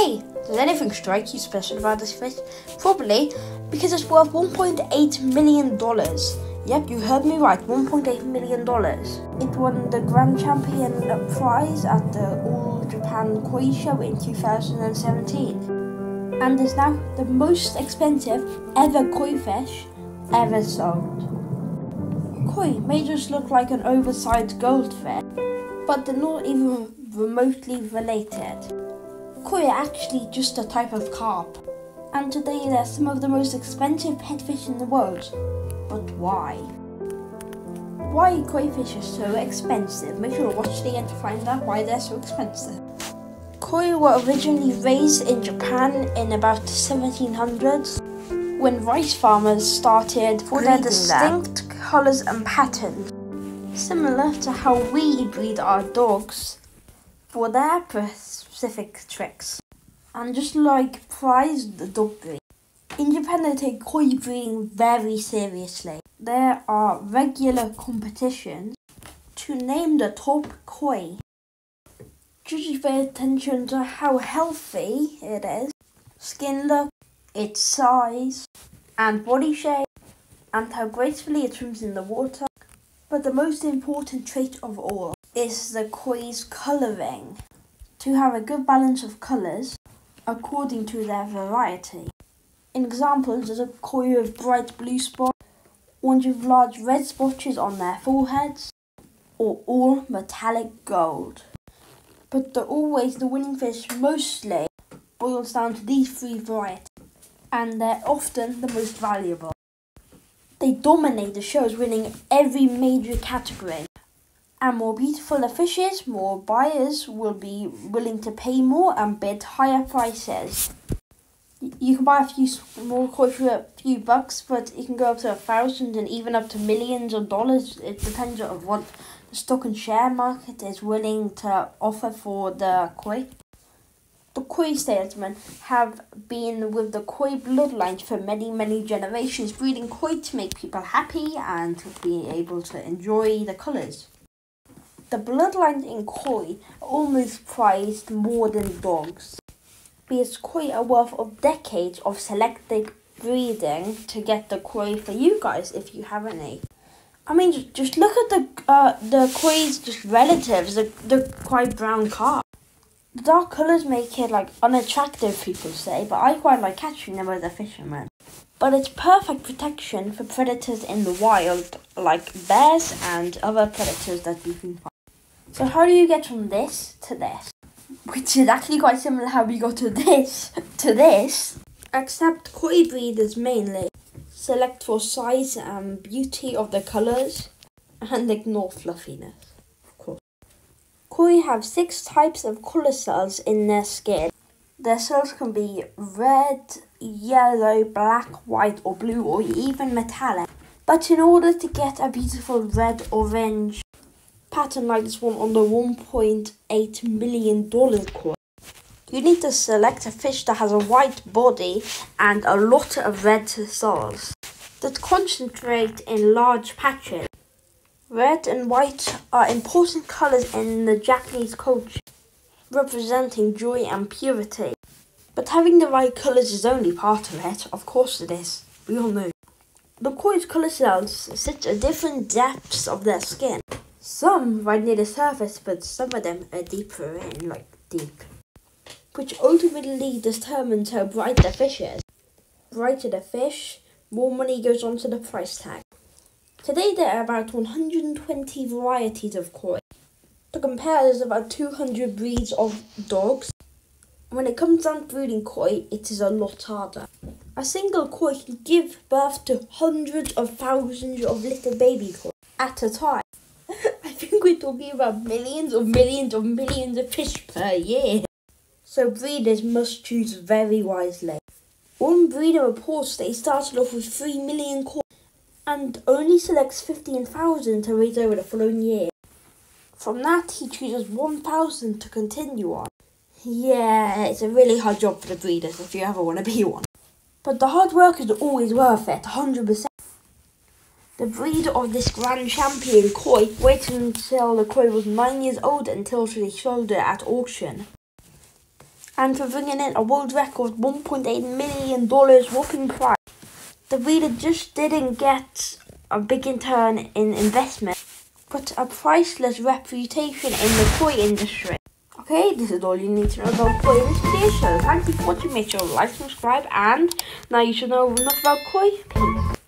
Hey, does anything strike you special about this fish? Probably because it's worth $1.8 million. Yep, you heard me right, $1.8 million. It won the Grand Champion prize at the All Japan Koi Show in 2017 and is now the most expensive ever koi fish ever sold. Koi may just look like an oversized goldfish, but they're not even remotely related. Koi are actually just a type of carp, and today they're some of the most expensive pet fish in the world. But why? Why koi fish are so expensive? Make sure to watch the end to find out why they're so expensive. Koi were originally raised in Japan in about the 1700s, when rice farmers started for their distinct colours and patterns, similar to how we breed our dogs for their specific tricks, and just like prize the dog breed. In Japan, they take koi breeding very seriously. There are regular competitions to name the top koi. Judges pay attention to how healthy it is, skin look, its size and body shape, and how gracefully it swims in the water. But the most important trait of all is the koi's colouring, to have a good balance of colours according to their variety. Examples is a koi with bright blue spots, ones with large red spotches on their foreheads, or all metallic gold. But the winning fish mostly boils down to these three varieties, and they're often the most valuable. They dominate the shows, winning every major category. And more beautiful the fish is, more buyers will be willing to pay more and bid higher prices. You can buy a few small koi for a few bucks, but it can go up to $1,000 and even up to millions of dollars. It depends on what the stock and share market is willing to offer for the koi. The koi salesmen have been with the koi bloodlines for many generations, breeding koi to make people happy and to be able to enjoy the colours. The bloodlines in koi are almost prized more than dogs, because koi are worth of decades of selective breeding to get the koi for you guys if you have any. I mean, just look at the koi's just relatives, the koi brown carp. The dark colours make it like unattractive, people say, but I quite like catching them as a fisherman. But it's perfect protection for predators in the wild, like bears and other predators that you can find. So how do you get from this to this? Which is actually quite similar how we got to this, except koi breeders mainly select for size and beauty of the colours and ignore fluffiness, of course. Koi have 6 types of colour cells in their skin. Their cells can be red, yellow, black, white or blue or even metallic. But in order to get a beautiful red-orange pattern like this one on the $1.8 million koi, you need to select a fish that has a white body and a lot of red cells that concentrate in large patches. Red and white are important colours in the Japanese culture, representing joy and purity. But having the right colours is only part of it. Of course it is. We all know. The koi's colour cells sit at different depths of their skin. Some right near the surface, but some of them are deeper in, like deep. Which ultimately determines how bright the fish is. Brighter the fish, more money goes onto the price tag. Today there are about 120 varieties of koi. To compare, there's about 200 breeds of dogs. When it comes down to breeding koi, it is a lot harder. A single koi can give birth to hundreds of thousands of little baby koi at a time. I think we're talking about millions of fish per year. So breeders must choose very wisely. One breeder reports that he started off with 3 million koi and only selects 15,000 to raise over the following year. From that, he chooses 1,000 to continue on. Yeah, it's a really hard job for the breeders if you ever want to be one. But the hard work is always worth it, 100%. The breeder of this Grand Champion koi waited until the koi was 9 years old until she sold it at auction. and for bringing in a world record $1.8 million whopping prize. The reader just didn't get a big return in investment, but a priceless reputation in the toy industry. Okay, this is all you need to know about Koi in this video, so thank you for watching. Make sure to like, subscribe, and now you should know enough about Koi. Peace.